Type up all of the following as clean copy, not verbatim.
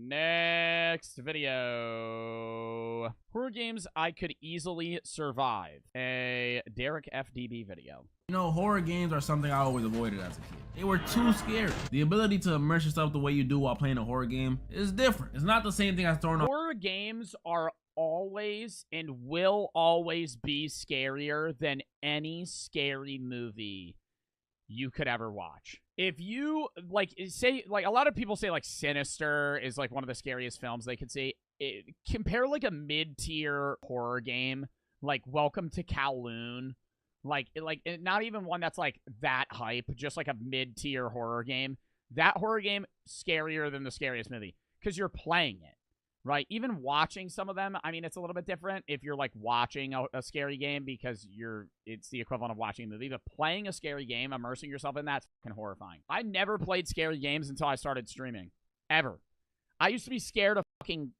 Next video. Horror games I could easily survive. A Derek FDB video. You know, horror games are something I always avoided as a kid. They were too scary. The ability to immerse yourself the way you do while playing a horror game is different. It's not the same thing as throwing a Horror games are always and will always be scarier than any scary movie you could ever watch. If you say a lot of people say like Sinister is like one of the scariest films they could see. Compare like a mid-tier horror game like Welcome to Kowloon, like not even one that's like that hype, just like a mid-tier horror game. That horror game scarier than the scariest movie because you're playing it. Right, even watching some of them, I mean, it's a little bit different if you're like watching a scary game because it's the equivalent of watching a movie. But playing a scary game, immersing yourself in that's fucking horrifying. I never played scary games until I started streaming, ever. I used to be scared of fucking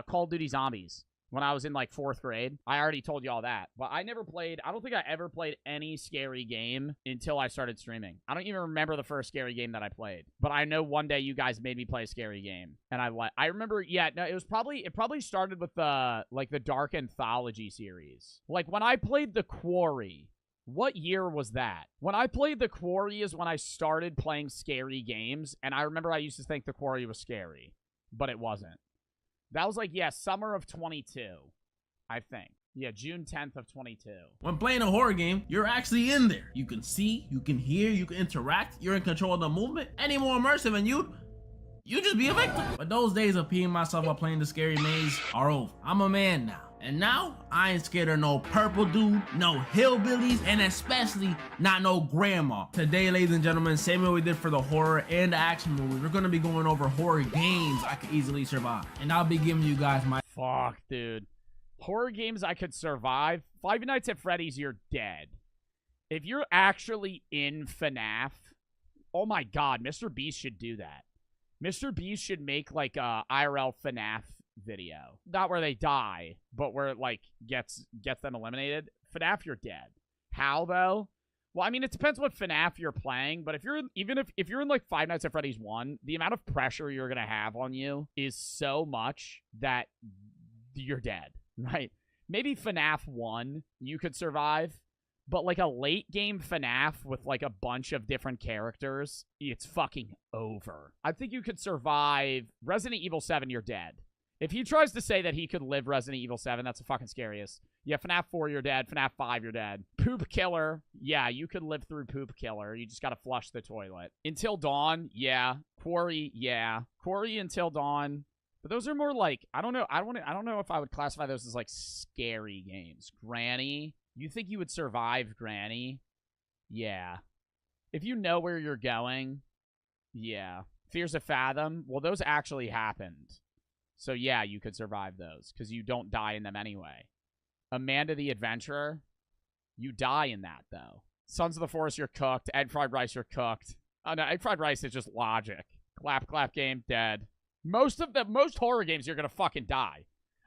Call of Duty Zombies when I was in like 4th grade. I already told you all that, but I don't think I ever played any scary game until I started streaming. I don't even remember the first scary game that I played, but I know one day you guys made me play a scary game, and I remember, yeah, no, it probably started with the Dark Anthology series. Like when I played The Quarry, what year was that? When I played The Quarry is when I started playing scary games, and I remember I used to think The Quarry was scary, but it wasn't. That was like, yeah, summer of 22, I think. Yeah, June 10th of 22. When playing a horror game, you're actually in there. You can see, you can hear, you can interact, you're in control of the movement. Any more immersive than you just be a victim. But those days of peeing myself up playing the scary maze are over. I'm a man now. And now, I ain't scared of no purple dude, no hillbillies, and especially not no grandma. Today, ladies and gentlemen, same way we did for the horror and the action movies, we're gonna be going over horror games I could easily survive. And I'll be giving you guys my... Fuck, dude. Horror games I could survive? Five Nights at Freddy's, you're dead. If you're actually in FNAF, oh my god, Mr. Beast should do that. Mr. Beast should make like a IRL FNAF video. Not where they die, but where it like gets them eliminated. FNAF, you're dead. How though? Well, I mean, it depends what FNAF you're playing, but if you're in like Five Nights at Freddy's 1, the amount of pressure you're gonna have on you is so much that you're dead, right? Maybe FNAF 1 you could survive, but like a late game FNAF with like a bunch of different characters, it's fucking over. I think you could survive Resident Evil 7, you're dead. If he tries to say that he could live Resident Evil 7, that's the fucking scariest. Yeah, FNAF 4, you're dead. FNAF 5, you're dead. Poop Killer, yeah, you could live through Poop Killer. You just gotta flush the toilet. Until Dawn, yeah. Quarry, yeah. Quarry, Until Dawn. But those are more like, I don't know if I would classify those as like scary games. Granny, you think you would survive Granny? Yeah. If you know where you're going, yeah. Fears of Fathom, well, those actually happened. So, yeah, you could survive those because you don't die in them anyway. Amanda the Adventurer, you die in that, though. Sons of the Forest, you're cooked. Egg Fried Rice, you're cooked. Oh, no, Egg Fried Rice is just logic. Clap, clap game, dead. Most horror games, you're going to fucking die.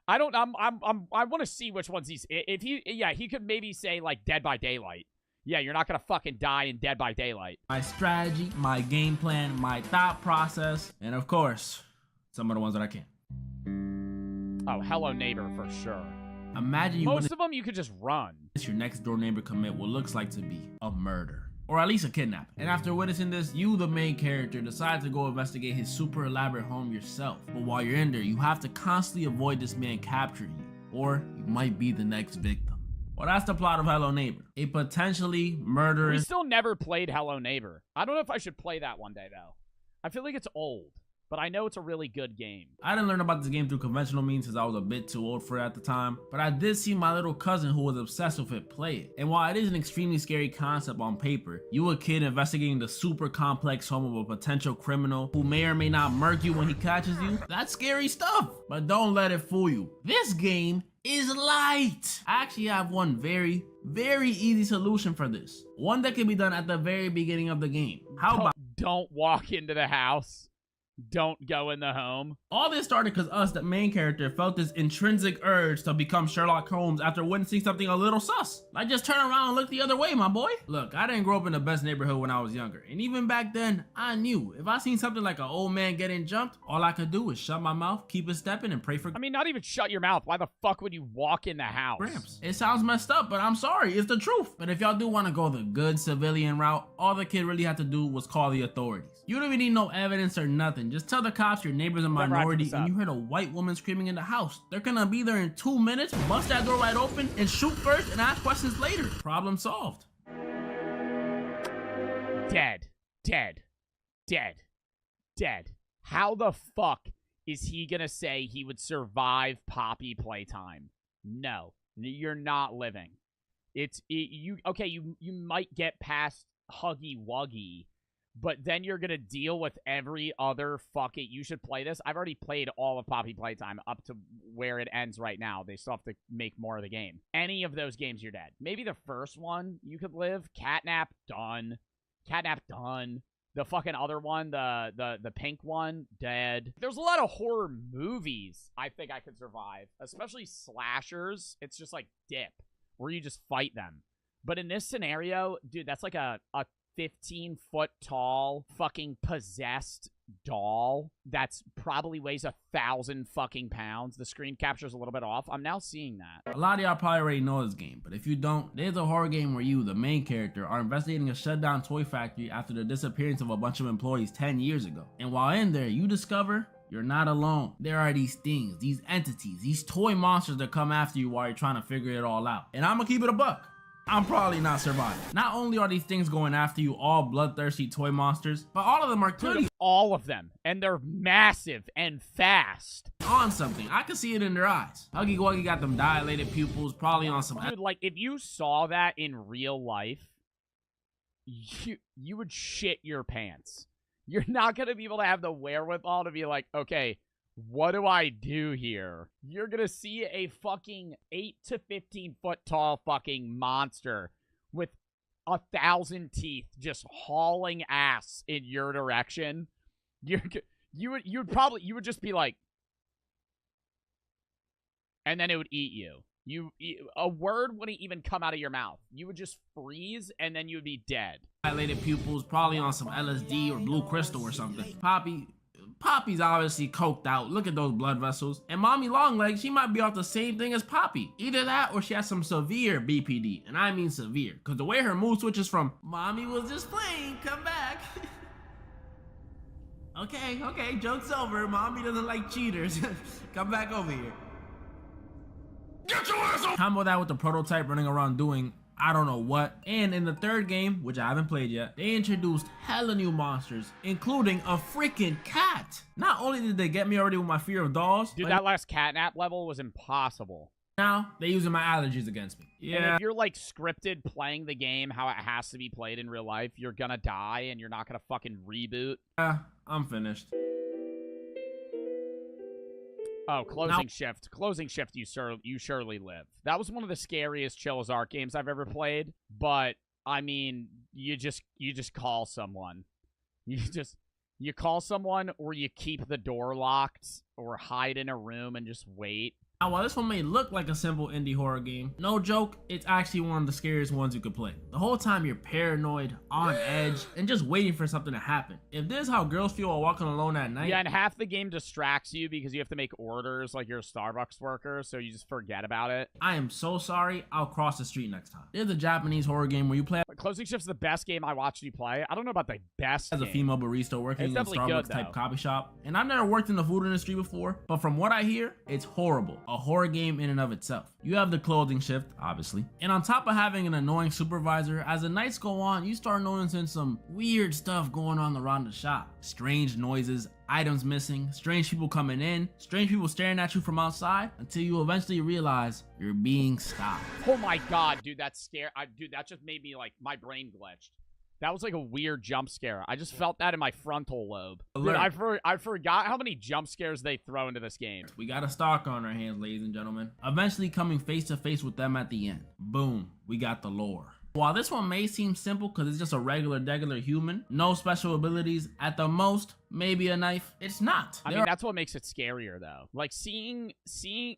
I want to see which ones he's... he could maybe say, like, Dead by Daylight. Yeah, you're not going to fucking die in Dead by Daylight. My strategy, my game plan, my thought process, and of course, some of the ones that I can't. Oh, Hello Neighbor for sure. Imagine you most of them you could just run. Your next door neighbor commit what looks like to be a murder, or at least a kidnapping. And after witnessing this, you, the main character, decide to go investigate his super elaborate home yourself. But while you're in there, you have to constantly avoid this man capturing you, or you might be the next victim. Well, that's the plot of Hello Neighbor. A potentially murderous... We still never played Hello Neighbor. I don't know if I should play that one day, though. I feel like it's old. But I know it's a really good game. I didn't learn about this game through conventional means since I was a bit too old for it at the time, but I did see my little cousin who was obsessed with it play it. And while it is an extremely scary concept on paper, you a kid investigating the super complex home of a potential criminal who may or may not murk you when he catches you, that's scary stuff. But don't let it fool you. This game is light. I actually have one very, very easy solution for this. One that can be done at the very beginning of the game. How about... Don't walk into the house. Don't go in the home. All this started because us, the main character, felt this intrinsic urge to become Sherlock Holmes after witnessing something a little sus. Like, just turn around and look the other way, my boy. Look, I didn't grow up in the best neighborhood when I was younger, and even back then, I knew if I seen something like an old man getting jumped, all I could do was shut my mouth, keep it stepping, and pray for I mean, not even shut your mouth. Why the fuck would you walk in the house? Gramps. It sounds messed up, but I'm sorry, it's the truth. But if y'all do want to go the good civilian route, all the kid really had to do was call the authorities. You don't even need no evidence or nothing. Just tell the cops your neighbor's a minority and you heard a white woman screaming in the house. They're gonna be there in 2 minutes, bust that door right open, and shoot first and ask questions later. Problem solved. Dead. Dead. Dead. Dead. How the fuck is he gonna say he would survive Poppy playtime? No. You're not living. You might get past Huggy Wuggy, but then you're gonna deal with every other fucking. You should play this. I've already played all of Poppy Playtime up to where it ends right now. They still have to make more of the game. Any of those games, you're dead. Maybe the first one you could live. Catnap, done. Catnap, done. The fucking other one, the pink one, dead. There's a lot of horror movies I think I could survive, especially slashers. It's just like Dip, where you just fight them. But in this scenario, dude, that's like a 15-foot tall fucking possessed doll that's probably weighs 1,000 fucking pounds. The screen capture's a little bit off. I'm now seeing that. A lot of y'all probably already know this game, but if you don't, there's a horror game where you, the main character, are investigating a shut down toy factory after the disappearance of a bunch of employees 10 years ago. And while in there, you discover you're not alone. There are these things, these entities, these toy monsters that come after you while you're trying to figure it all out. And I'm gonna keep it a buck. I'm probably not surviving. Not only are these things going after you, all bloodthirsty toy monsters, but all of them are clearly all of them, and they're massive and fast. On something. I can see it in their eyes. Huggy Wuggy got them dilated pupils, probably on some. Dude, like, if you saw that in real life, you would shit your pants. You're not gonna be able to have the wherewithal to be like, okay, what do I do here? You're gonna see a fucking 8 to 15 foot tall fucking monster with 1,000 teeth just hauling ass in your direction. You would just be like, and then it would eat you. A word wouldn't even come out of your mouth. You would just freeze, and then you would be dead. Dilated pupils, probably on some LSD or blue crystal or something. Poppy's obviously coked out. Look at those blood vessels. And Mommy Longlegs, she might be off the same thing as Poppy. Either that or she has some severe BPD. And I mean severe. Because the way her mood switches from, Mommy was just playing, come back. Okay, joke's over. Mommy doesn't like cheaters. Come back over here. Get your ass over! Combo that with the prototype running around doing I don't know what. And in the third game, which I haven't played yet, they introduced hella new monsters, including a freaking cat. Not only did they get me already with my fear of dolls, dude, that last catnap level was impossible. Now they're using my allergies against me. Yeah. And if you're like scripted playing the game how it has to be played in real life, you're gonna die and you're not gonna fucking reboot. I'm finished. Oh, Closing Shift. Closing Shift, you surely live. That was one of the scariest Chilla's Ark games I've ever played. But I mean, you just call someone. You call someone, or you keep the door locked, or hide in a room and just wait. Now, while this one may look like a simple indie horror game, no joke, it's actually one of the scariest ones you could play. The whole time you're paranoid, on edge, and just waiting for something to happen. If this is how girls feel while walking alone at night... Yeah, and half the game distracts you because you have to make orders like you're a Starbucks worker, so you just forget about it. I am so sorry, I'll cross the street next time. There's a Japanese horror game where you play... Closing Shift's the best game I watched you play. I don't know about the best as a female barista working in a Starbucks-type coffee shop. And I've never worked in the food industry before, but from what I hear, it's horrible. A horror game in and of itself. You have the Closing Shift, obviously. And on top of having an annoying supervisor, as the nights go on, you start noticing some weird stuff going on around the shop. Strange noises, items missing, strange people coming in, strange people staring at you from outside, until you eventually realize you're being stopped. Oh my god, dude, that just made me like, my brain glitched. That was like a weird jump scare. I just felt that in my frontal lobe. Dude, I forgot how many jump scares they throw into this game. We got a stalker on our hands, ladies and gentlemen. Eventually coming face to face with them at the end. Boom, we got the lore. While this one may seem simple because it's just a regular human, no special abilities, at the most, maybe a knife, it's not. I mean, that's what makes it scarier, though. Like, seeing,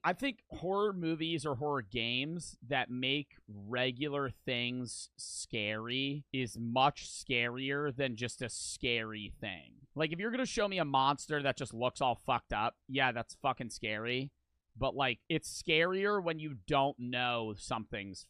I think horror movies or horror games that make regular things scary is much scarier than just a scary thing. Like, if you're gonna show me a monster that just looks all fucked up, yeah, that's fucking scary. But, like, it's scarier when you don't know something's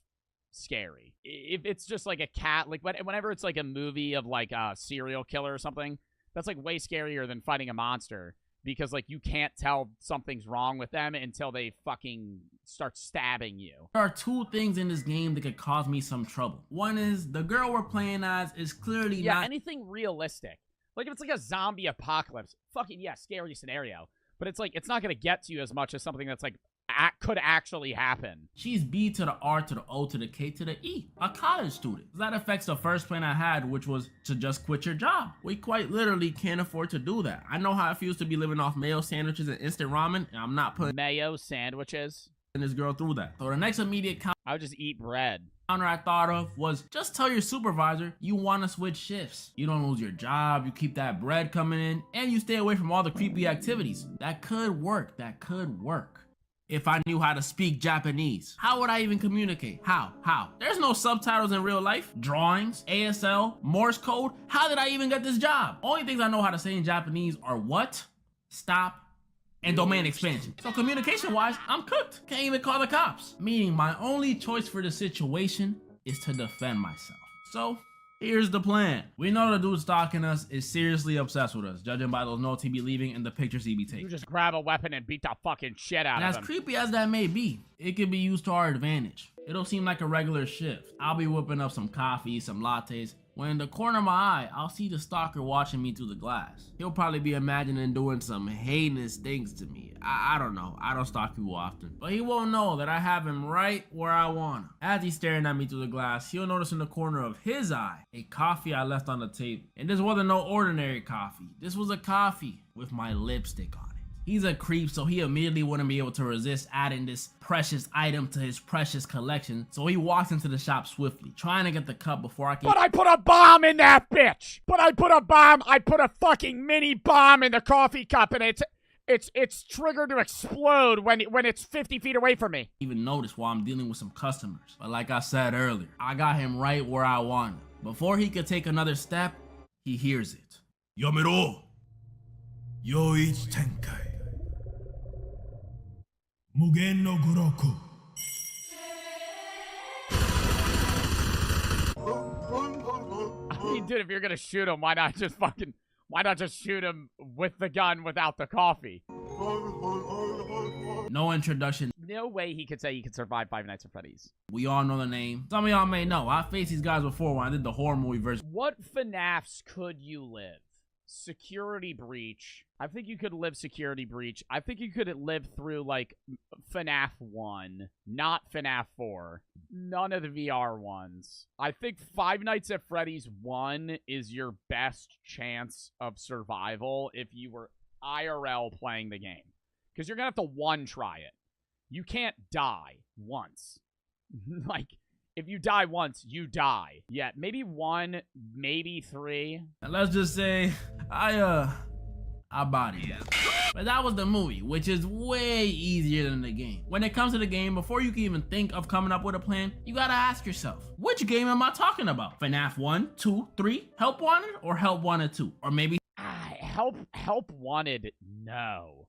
scary. If it's just like a cat, like whenever it's like a movie of like a serial killer or something, that's like way scarier than fighting a monster, because like you can't tell something's wrong with them until they fucking start stabbing you. There are two things in this game that could cause me some trouble. One is the girl we're playing as is clearly not anything realistic. Like if it's like a zombie apocalypse, fucking yeah, scary scenario. But it's like it's not gonna get to you as much as something that's like could actually happen. She's B to the R to the O to the K to the E, a college student. That affects the first plan I had, which was to just quit your job. We quite literally can't afford to do that. I know how it feels to be living off mayo sandwiches and instant ramen, and I'm not putting mayo sandwiches this girl through that. So the next immediate I would just eat bread. Counter I thought of was just tell your supervisor you want to switch shifts. You don't lose your job, you keep that bread coming in, and you stay away from all the creepy activities. That could work. That could work. If I knew how to speak Japanese. How would I even communicate? How? There's no subtitles in real life. Drawings, ASL, Morse code. How did I even get this job? Only things I know how to say in Japanese are what, stop, and domain expansion. So communication-wise, I'm cooked. Can't even call the cops. Meaning my only choice for the situation is to defend myself. So here's the plan. We know the dude stalking us is seriously obsessed with us, judging by those notes he be leaving and the pictures he be taking. You just grab a weapon and beat the fucking shit out of him. And as creepy as that may be, it could be used to our advantage. It'll seem like a regular shift. I'll be whipping up some coffee, some lattes, when in the corner of my eye, I'll see the stalker watching me through the glass. He'll probably be imagining doing some heinous things to me. I don't know. I don't stalk people often. But he won't know that I have him right where I want him. As he's staring at me through the glass, he'll notice in the corner of his eye a coffee I left on the table. And this wasn't no ordinary coffee. This was a coffee with my lipstick on it. He's a creep, so he immediately wouldn't be able to resist adding this precious item to his precious collection. So he walks into the shop swiftly, trying to get the cup before I can— But I put a bomb in that bitch! I put a fucking mini bomb in the coffee cup, and it's triggered to explode when it's 50 feet away from me. Even notice while I'm dealing with some customers. But like I said earlier, I got him right where I want him. Before he could take another step, he hears it. Yamero! Yoichi Tenkai. Mugen no Goroku. I mean, dude, if you're gonna shoot him, why not just shoot him with the gun without the coffee? No introduction. No way he could say he could survive Five Nights at Freddy's. We all know the name. Some of y'all may know. I faced these guys before when I did the horror movie version. What FNAFs could you live? Security Breach. I think you could live Security Breach. I think you could live through, like, FNAF 1, not FNAF 4. None of the VR ones. I think Five Nights at Freddy's 1 is your best chance of survival if you were IRL playing the game. Because you're going to have to one-try it. You can't die once. Like, if you die once, you die. Yeah, maybe 1, maybe 3. And let's just say, I bodied that. But that was the movie, which is way easier than the game. When it comes to the game, before you can even think of coming up with a plan, you gotta ask yourself, which game am I talking about? FNAF 1, 2, 3, Help Wanted, or Help Wanted 2? Or maybe Help Wanted, no.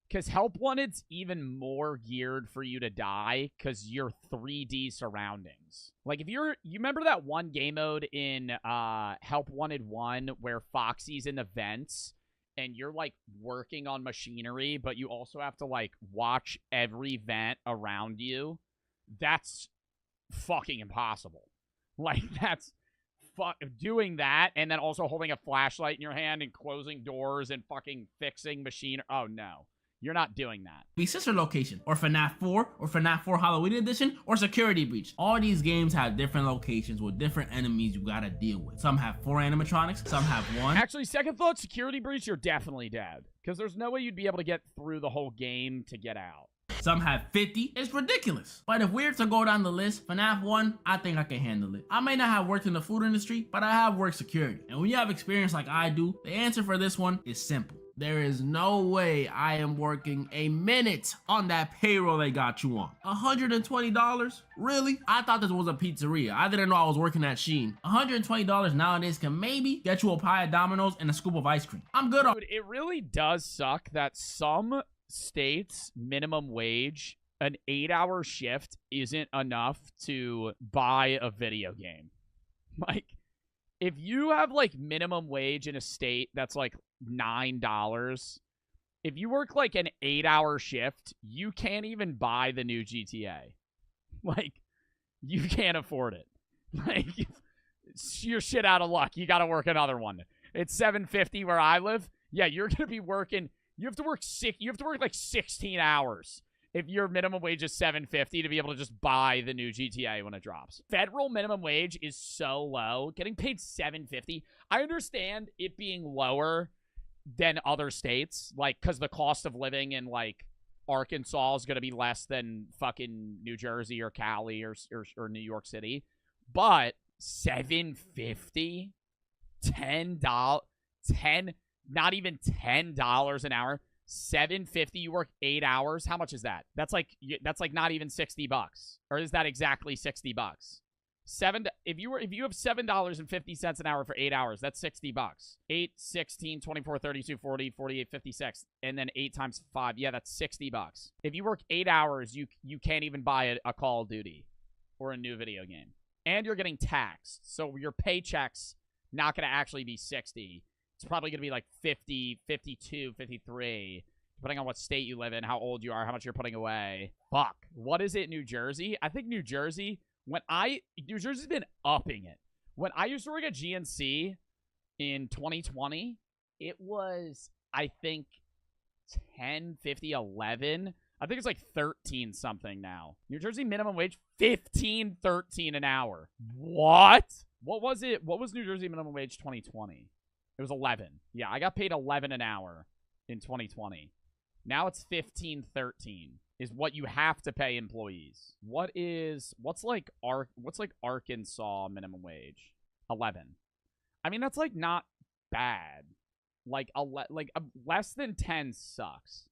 Because Help Wanted's even more geared for you to die because you're 3D surroundings. Like, if you remember that one game mode in Help Wanted 1 where Foxy's in the vents and you're, like, working on machinery, but you also have to, like, watch every vent around you? That's fucking impossible. Like, that's doing that and then also holding a flashlight in your hand and closing doors and fucking fixing machine. Oh, no. You're not doing that. Be Sister Location, or FNAF 4, or FNAF 4 Halloween Edition, or Security Breach. All these games have different locations with different enemies you gotta deal with. Some have 4 animatronics, some have 1. Actually, second thought, Security Breach, you're definitely dead. Because there's no way you'd be able to get through the whole game to get out. Some have 50. It's ridiculous. But if we're to go down the list, FNAF 1, I think I can handle it. I may not have worked in the food industry, but I have worked security. And when you have experience like I do, the answer for this one is simple. There is no way I am working a minute on that payroll they got you on. $120? Really? I thought this was a pizzeria. I didn't know I was working at Shein. $120 nowadays can maybe get you a pie of Domino's and a scoop of ice cream. I'm good on. Dude, it really does suck that some states' minimum wage, an 8-hour shift, isn't enough to buy a video game. Like, if you have, like, minimum wage in a state that's, like, $9, if you work, like, an 8-hour shift, you can't even buy the new GTA. Like, you can't afford it. Like, you're shit out of luck. You gotta work another one. It's $7.50 where I live. Yeah, you're gonna be working... You have to work like 16 hours if your minimum wage is $7.50 to be able to just buy the new GTA when it drops. Federal minimum wage is so low. Getting paid $7.50. I understand it being lower than other states, like, because the cost of living in, like, Arkansas is going to be less than fucking New Jersey or Cali or New York City. But $7.50? Not even $10 an hour. $7.50. You work 8 hours. How much is that? That's like not even $60. Or is that exactly $60? If you have $7.50 an hour for 8 hours, that's $60. 8, 16, 24, 32, 40, 48, 56, and then 8 times 5. Yeah, that's $60. If you work 8 hours, you can't even buy a Call of Duty or a new video game. And you're getting taxed. So your paycheck's not going to actually be 60. It's probably going to be like 50, 52, 53, depending on what state you live in, how old you are, how much you're putting away. Fuck. What is it, New Jersey? I think New Jersey, New Jersey's been upping it. When I used to work at GNC in 2020, it was, I think, 10, 50, 11. I think it's like 13 something now. New Jersey minimum wage, 15, 13 an hour. What? What was it? What was New Jersey minimum wage 2020? It was 11. Yeah, I got paid 11 an hour in 2020. Now it's 15, 13 is what you have to pay employees. What's like Arkansas minimum wage? 11. I mean, that's like not bad. Like less than 10 sucks.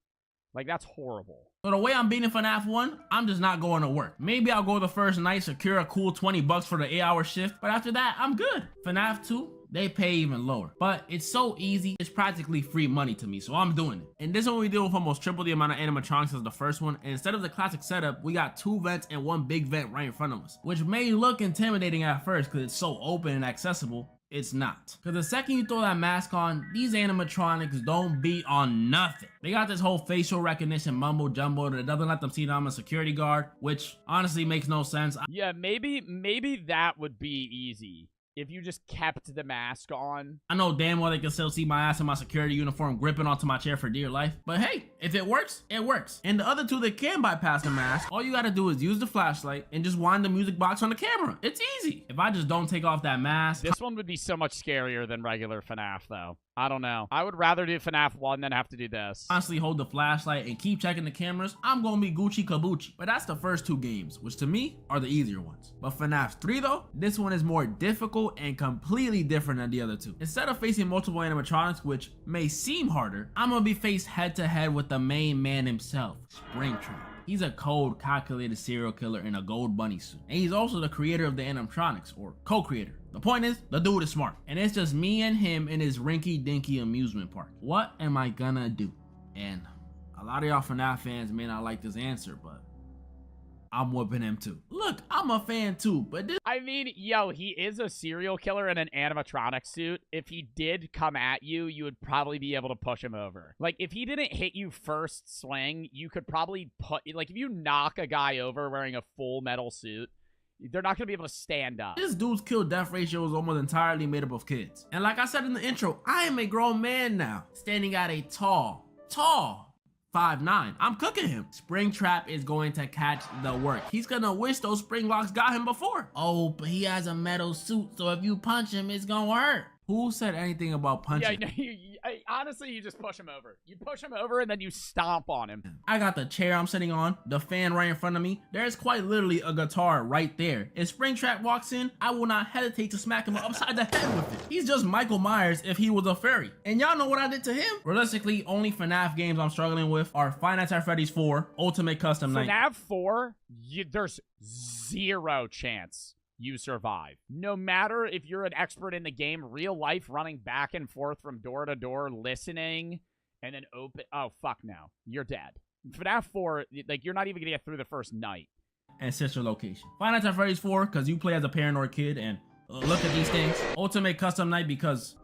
Like, that's horrible. So the way I'm beating FNAF 1, I'm just not going to work. Maybe I'll go the first night, secure a cool $20 for the 8-hour shift, but after that, I'm good. FNAF 2, they pay even lower. But it's so easy, it's practically free money to me, so I'm doing it. And this one we deal with almost triple the amount of animatronics as the first one, and instead of the classic setup, we got 2 vents and 1 big vent right in front of us, which may look intimidating at first because it's so open and accessible. It's not. Because the second you throw that mask on, these animatronics don't beat on nothing. They got this whole facial recognition mumbo jumbo that doesn't let them see that I'm a security guard, which honestly makes no sense. Yeah, maybe that would be easy if you just kept the mask on. I know damn well they can still see my ass in my security uniform gripping onto my chair for dear life. But hey, if it works, it works. And the other 2 that can bypass the mask, all you gotta do is use the flashlight and just wind the music box on the camera. It's easy. If I just don't take off that mask. This one would be so much scarier than regular FNAF though. I don't know. I would rather do FNAF 1 than have to do this. Honestly, hold the flashlight and keep checking the cameras. I'm gonna be Gucci Kabuchi. But that's the first 2 games, which to me are the easier ones. But FNAF 3 though, this one is more difficult and completely different than the other 2. Instead of facing multiple animatronics, which may seem harder, I'm gonna be faced head to head with the main man himself, Springtrap. He's a cold, calculated serial killer in a gold bunny suit. And he's also the creator of the animatronics, or co-creator. The point is, the dude is smart. And it's just me and him in his rinky-dinky amusement park. What am I gonna do? And a lot of y'all FNAF fans may not like this answer, but I'm whooping him too. Look, I'm a fan too, but this— I mean, yo, he is a serial killer in an animatronic suit. If he did come at you, you would probably be able to push him over. Like, if he didn't hit you first swing, you could probably like, if you knock a guy over wearing a full metal suit, they're not gonna be able to stand up. This dude's kill-death ratio is almost entirely made up of kids. And like I said in the intro, I am a grown man now, standing at a tall, 5'9". I'm cooking him. Springtrap is going to catch the work. He's gonna wish those spring locks got him before. Oh, but he has a metal suit, so if you punch him, it's gonna hurt. Who said anything about punching? Yeah, no, honestly, you just push him over. You push him over and then you stomp on him. I got the chair I'm sitting on, the fan right in front of me. There's quite literally a guitar right there. If Springtrap walks in, I will not hesitate to smack him upside the head with it. He's just Michael Myers if he was a fairy. And y'all know what I did to him? Realistically, only FNAF games I'm struggling with are Five Nights at Freddy's 4, Ultimate Custom Night. FNAF 4, there's zero chance you survive. No matter if you're an expert in the game, real life, running back and forth from door to door, listening, and then open. Oh, fuck no. You're dead. FNAF 4, like, you're not even gonna get through the first night. And sister location. Five Nights at Freddy's 4, because you play as a paranoid kid, and look at these things. Ultimate Custom Night, because...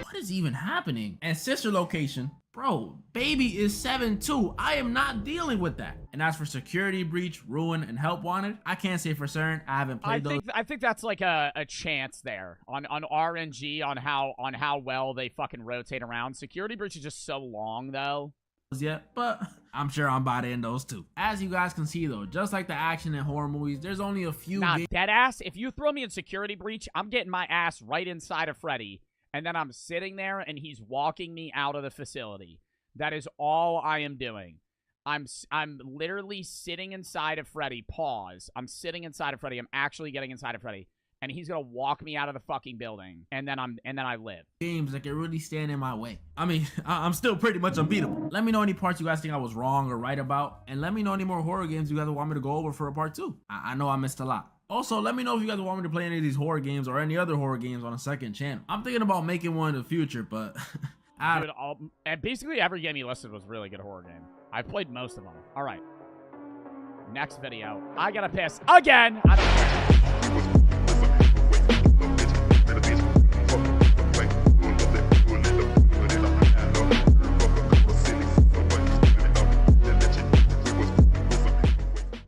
what is even happening? And sister location. Bro, baby is 7'2". I am not dealing with that. And as for Security Breach, Ruin, and Help Wanted, I can't say for certain. I haven't played those. I think that's like a chance there on RNG on how well they fucking rotate around. Security Breach is just so long though. Yet, but I'm sure I'm about to end those too. As you guys can see though, just like the action in horror movies, there's only a few. Nah, deadass. If you throw me in Security Breach, I'm getting my ass right inside of Freddy. And then I'm sitting there, and he's walking me out of the facility. That is all I am doing. I'm literally sitting inside of Freddy. Pause. I'm sitting inside of Freddy. I'm actually getting inside of Freddy, and he's gonna walk me out of the fucking building. And then I live. Games that can really stand in my way. I mean, I'm still pretty much unbeatable. Let me know any parts you guys think I was wrong or right about, and let me know any more horror games you guys want me to go over for a part 2. I know I missed a lot. Also, let me know if you guys want me to play any of these horror games or any other horror games on a second channel. I'm thinking about making one in the future, but... Dude, and basically every game you listed was a really good horror game. I played most of them. All right. Next video. I gotta piss again. I don't care.